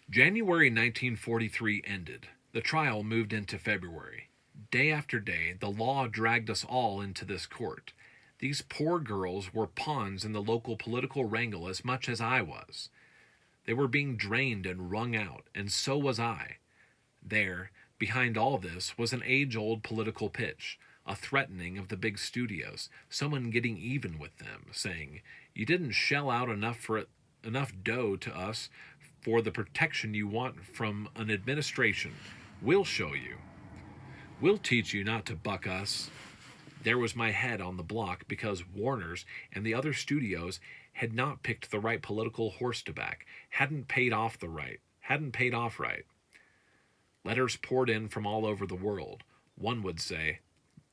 January 1943 ended. The trial moved into February. Day after day, the law dragged us all into this court. These poor girls were pawns in the local political wrangle as much as I was. They were being drained and wrung out, and so was I. There, behind all this, was an age old political pitch, a threatening of the big studios, someone getting even with them, saying, "You didn't shell out enough dough to us for the protection you want from an administration. We'll show you. We'll teach you not to buck us." There was my head on the block because Warner's and the other studios had not picked the right political horse to back, hadn't paid off right. Letters poured in from all over the world. One would say,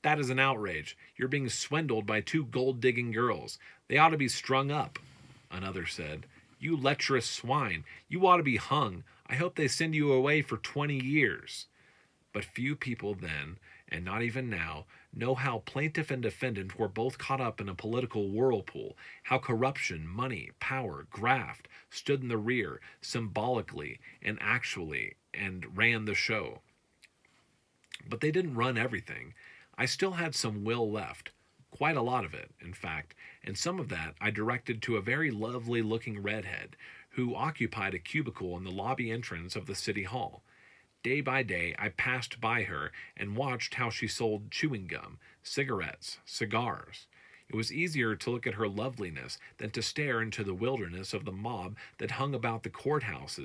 "That is an outrage. You're being swindled by two gold digging girls. They ought to be strung up." Another said, "You lecherous swine. You ought to be hung. I hope they send you away for 20 years. But few people then, and not even now, know how plaintiff and defendant were both caught up in a political whirlpool, how corruption, money, power, graft stood in the rear, symbolically and actually, and ran the show. But they didn't run everything. I still had some will left. Quite a lot of it, in fact, and some of that I directed to a very lovely looking redhead who occupied a cubicle in the lobby entrance of the city hall. Day by day, I passed by her and watched how she sold chewing gum, cigarettes, cigars. It was easier to look at her loveliness than to stare into the wilderness of the mob that hung about the courthouse,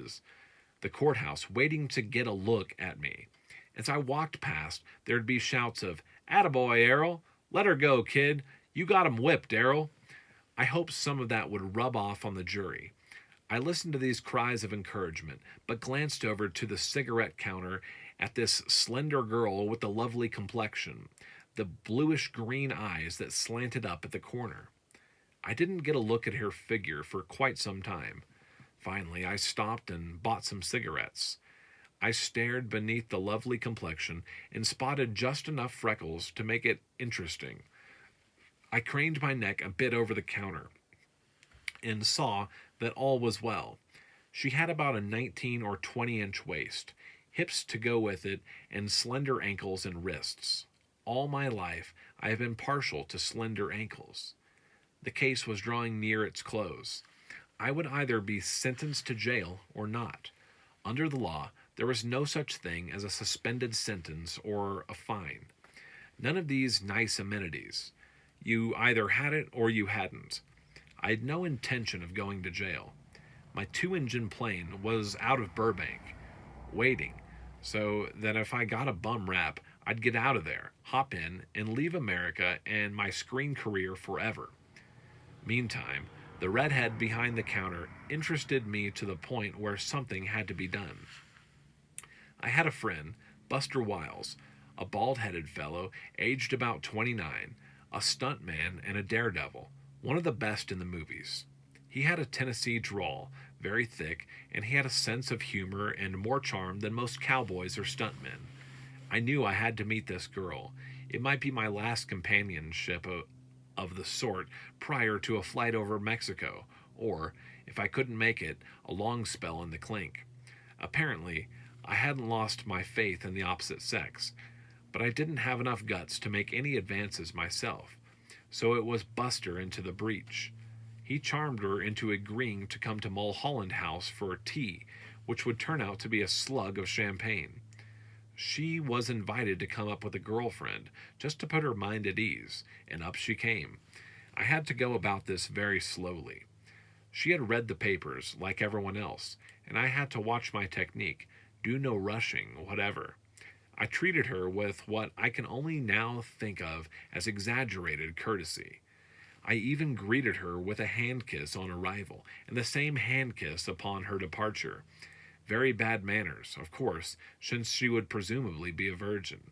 waiting to get a look at me. As I walked past, there'd be shouts of, "Attaboy, Errol! Let her go, kid! You got 'em whipped, Errol!" I hoped some of that would rub off on the jury. I listened to these cries of encouragement, but glanced over to the cigarette counter at this slender girl with the lovely complexion, the bluish green eyes that slanted up at the corner. I didn't get a look at her figure for quite some time. Finally, I stopped and bought some cigarettes. I stared beneath the lovely complexion and spotted just enough freckles to make it interesting. I craned my neck a bit over the counter and saw that all was well. She had about a 19 or 20-inch waist, hips to go with it, and slender ankles and wrists. All my life I have been partial to slender ankles. The case was drawing near its close. I would either be sentenced to jail or not. Under the law, there was no such thing as a suspended sentence or a fine. None of these nice amenities. You either had it or you hadn't. I had no intention of going to jail. My two-engine plane was out of Burbank, waiting, so that if I got a bum rap, I'd get out of there, hop in, and leave America and my screen career forever. Meantime, the redhead behind the counter interested me to the point where something had to be done. I had a friend, Buster Wiles, a bald-headed fellow, aged about 29, a stuntman and a daredevil, one of the best in the movies. He had a Tennessee drawl, very thick, and he had a sense of humor and more charm than most cowboys or stuntmen. I knew I had to meet this girl. It might be my last companionship of the sort prior to a flight over Mexico, or, if I couldn't make it, a long spell in the clink. Apparently, I hadn't lost my faith in the opposite sex, but I didn't have enough guts to make any advances myself, so it was Buster into the breach. He charmed her into agreeing to come to Mulholland House for tea, which would turn out to be a slug of champagne. She was invited to come up with a girlfriend, just to put her mind at ease, and up she came. I had to go about this very slowly. She had read the papers, like everyone else, and I had to watch my technique, do no rushing, whatever. I treated her with what I can only now think of as exaggerated courtesy. I even greeted her with a hand kiss on arrival, and the same hand kiss upon her departure. Very bad manners, of course, since she would presumably be a virgin.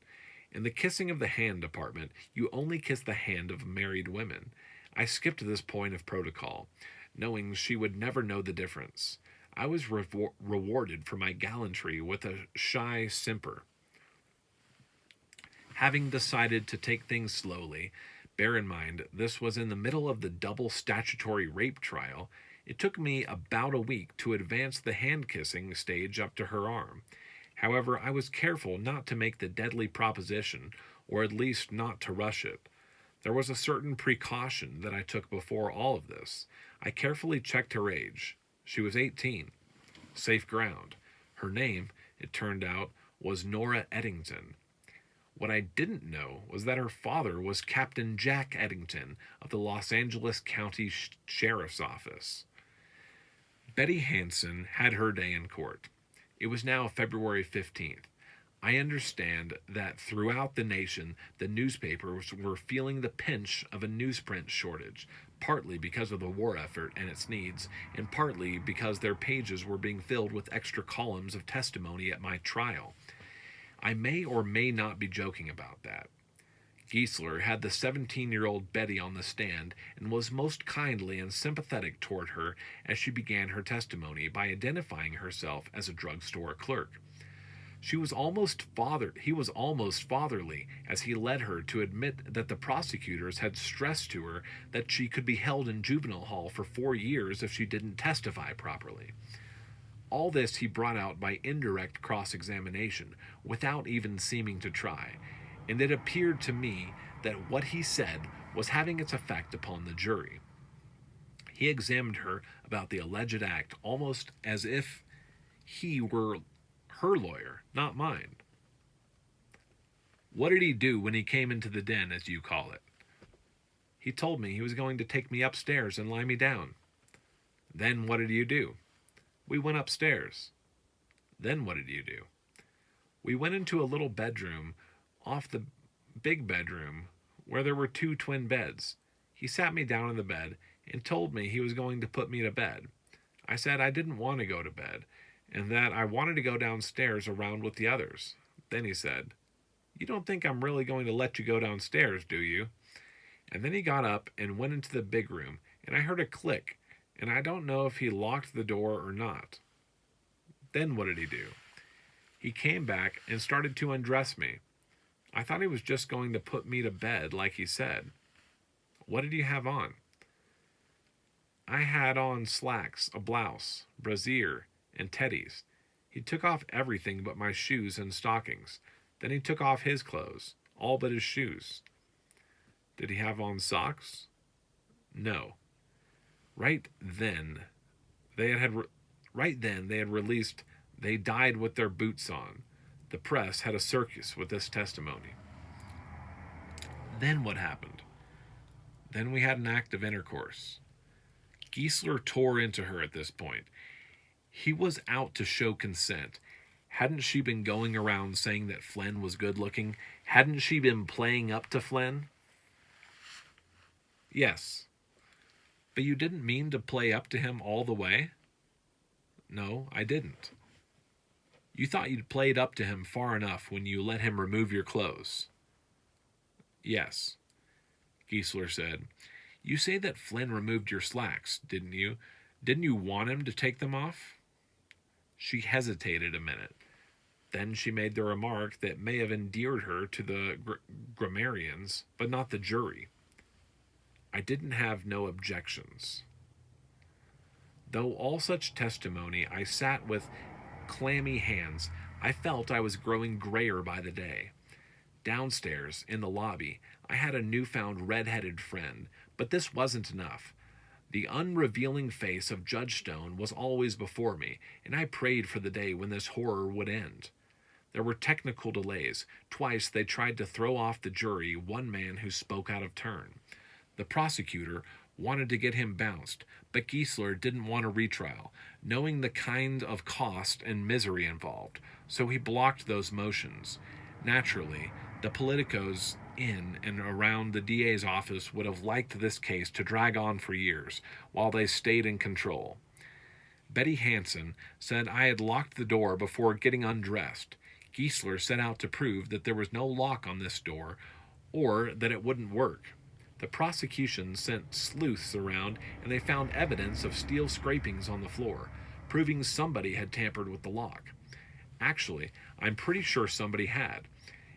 In the kissing of the hand department, you only kiss the hand of married women. I skipped this point of protocol, knowing she would never know the difference. I was rewarded for my gallantry with a shy simper. Having decided to take things slowly, bear in mind this was in the middle of the double statutory rape trial, It took me about a week to advance the hand-kissing stage up to her arm. However, I was careful not to make the deadly proposition, or at least not to rush it. There was a certain precaution that I took before all of this. I carefully checked her age. She was 18. Safe ground. Her name, it turned out, was Nora Eddington. What I didn't know was that her father was Captain Jack Eddington of the Los Angeles County Sheriff's Office. Betty Hansen had her day in court. It was now February 15th. I understand that throughout the nation, the newspapers were feeling the pinch of a newsprint shortage, partly because of the war effort and its needs, and partly because their pages were being filled with extra columns of testimony at my trial. I may or may not be joking about that. Giesler had the 17-year-old Betty on the stand and was most kindly and sympathetic toward her as she began her testimony by identifying herself as a drugstore clerk. He was almost fatherly as he led her to admit that the prosecutors had stressed to her that she could be held in juvenile hall for 4 years if she didn't testify properly. All this he brought out by indirect cross-examination, without even seeming to try, and it appeared to me that what he said was having its effect upon the jury. He examined her about the alleged act almost as if he were her lawyer, not mine. What did he do when he came into the den, as you call it? He told me he was going to take me upstairs and lie me down. Then what did you do? We went upstairs. Then what did you do? We went into a little bedroom off the big bedroom where there were 2 twin beds. He sat me down in the bed and told me he was going to put me to bed. I said I didn't want to go to bed and that I wanted to go downstairs around with the others. Then he said, "You don't think I'm really going to let you go downstairs, do you?" And then he got up and went into the big room, and I heard a click, and I don't know if he locked the door or not. Then what did he do? He came back and started to undress me. I thought he was just going to put me to bed like he said. What did you have on? I had on slacks, a blouse, brassiere, and teddies. He took off everything but my shoes and stockings. Then he took off his clothes, all but his shoes. Did he have on socks? No. Right then they had released "They Died with Their Boots On." The press had a circus with this testimony. Then what happened? Then we had an act of intercourse. Giesler tore into her at this point. He was out to show consent. Hadn't she been going around saying that Flynn was good looking? Hadn't she been playing up to Flynn? Yes. But you didn't mean to play up to him all the way? No, I didn't. You thought you'd played up to him far enough when you let him remove your clothes? Yes. Giesler said, "You say that Flynn removed your slacks, didn't you? Didn't you want him to take them off?" She hesitated a minute. Then she made the remark that may have endeared her to the grammarians, but not the jury. I didn't have no objections. Though all such testimony I sat with clammy hands, I felt I was growing grayer by the day. Downstairs, in the lobby, I had a newfound red-headed friend, but this wasn't enough. The unrevealing face of Judge Stone was always before me, and I prayed for the day when this horror would end. There were technical delays. Twice they tried to throw off the jury one man who spoke out of turn. The prosecutor wanted to get him bounced, but Giesler didn't want a retrial, knowing the kind of cost and misery involved, so he blocked those motions. Naturally, the politicos in and around the DA's office would have liked this case to drag on for years, while they stayed in control. Betty Hansen said I had locked the door before getting undressed. Giesler set out to prove that there was no lock on this door, or that it wouldn't work. The prosecution sent sleuths around, and they found evidence of steel scrapings on the floor, proving somebody had tampered with the lock. Actually, I'm pretty sure somebody had.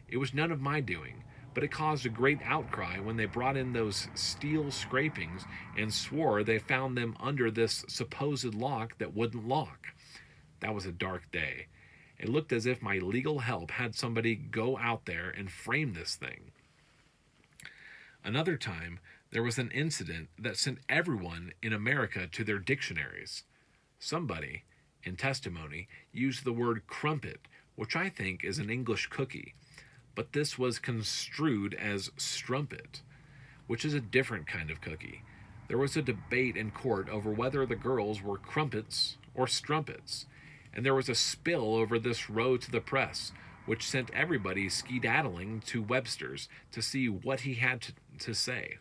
It was none of my doing, but it caused a great outcry when they brought in those steel scrapings and swore they found them under this supposed lock that wouldn't lock. That was a dark day. It looked as if my legal help had somebody go out there and frame this thing. Another time, there was an incident that sent everyone in America to their dictionaries. Somebody, in testimony, used the word crumpet, which I think is an English cookie, but this was construed as strumpet, which is a different kind of cookie. There was a debate in court over whether the girls were crumpets or strumpets, and there was a spill over this row to the press, which sent everybody skedaddling to Webster's to see what he had to say.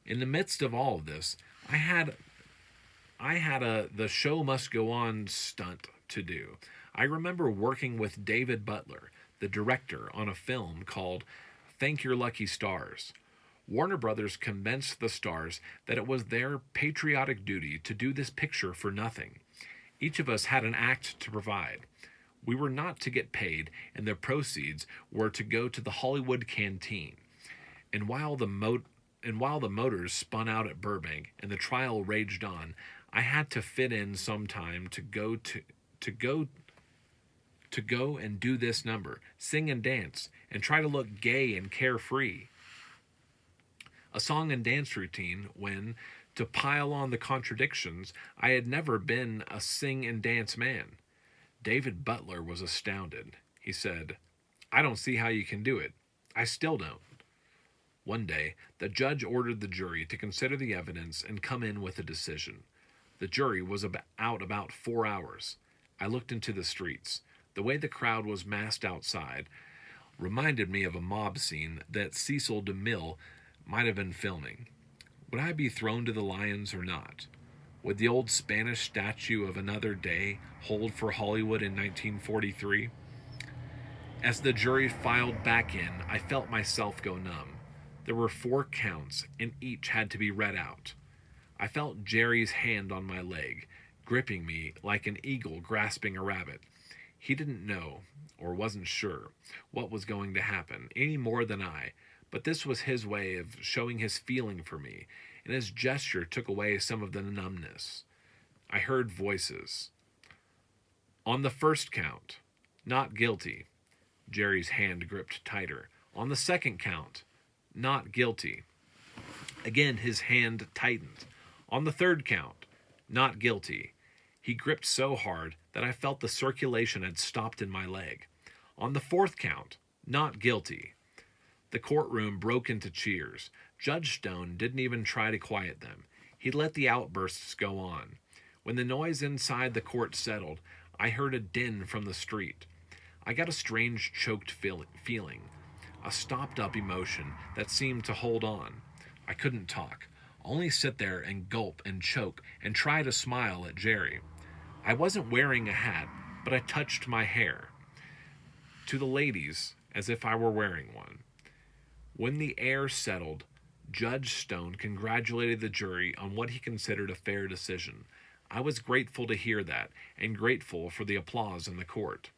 In the midst of all of this, I had a the show must go on stunt to do. I remember working with David Butler, the director, on a film called Thank Your Lucky Stars. Warner Brothers convinced the stars that it was their patriotic duty to do this picture for nothing. Each of us had an act to provide. We were not to get paid, and the proceeds were to go to the Hollywood canteen. And while the motors spun out at Burbank and the trial raged on, I had to fit in some time to go and do this number, sing and dance, and try to look gay and carefree. A song and dance routine when, to pile on the contradictions, I had never been a sing and dance man. David Butler was astounded. He said, "I don't see how you can do it. I still don't." One day, the judge ordered the jury to consider the evidence and come in with a decision. The jury was out about 4 hours. I looked into the streets. The way the crowd was massed outside reminded me of a mob scene that Cecil DeMille might have been filming. Would I be thrown to the lions or not? Would the old Spanish statue of Another Day hold for Hollywood in 1943? As the jury filed back in, I felt myself go numb. There were 4 counts, and each had to be read out. I felt Jerry's hand on my leg, gripping me like an eagle grasping a rabbit. He didn't know, or wasn't sure, what was going to happen, any more than I, but this was his way of showing his feeling for me, and his gesture took away some of the numbness. I heard voices. On the first count, not guilty. Jerry's hand gripped tighter. On the second count, not guilty. Again, his hand tightened. On the third count, not guilty. He gripped so hard that I felt the circulation had stopped in my leg. On the fourth count, not guilty. The courtroom broke into cheers. Judge Stone didn't even try to quiet them. He let the outbursts go on. When the noise inside the court settled, I heard a din from the street. I got a strange choked feeling, a stopped-up emotion that seemed to hold on. I couldn't talk, only sit there and gulp and choke and try to smile at Jerry. I wasn't wearing a hat, but I touched my hair to the ladies as if I were wearing one. When the air settled, Judge Stone congratulated the jury on what he considered a fair decision. I was grateful to hear that, and grateful for the applause in the court.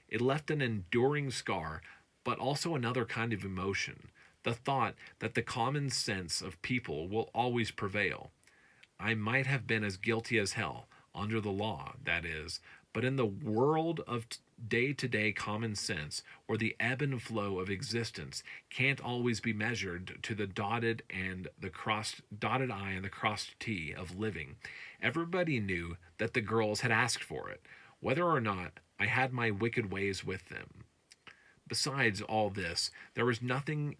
It left an enduring scar, but also another kind of emotion, the thought that the common sense of people will always prevail. I might have been as guilty as hell, under the law, that is, but in the world of day-to-day common sense, where the ebb and flow of existence can't always be measured to the dotted I and the crossed T of living, everybody knew that the girls had asked for it, whether or not I had my wicked ways with them. Besides all this, there was nothing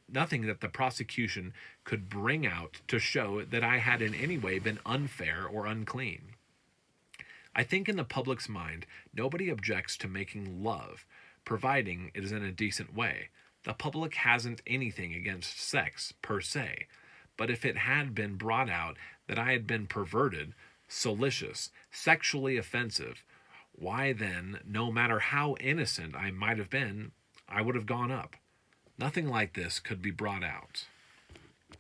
that the prosecution could bring out to show that I had in any way been unfair or unclean. I think in the public's mind, nobody objects to making love, providing it is in a decent way. The public hasn't anything against sex, per se, but if it had been brought out that I had been perverted, salacious, sexually offensive, why then, no matter how innocent I might have been, I would have gone up. Nothing like this could be brought out.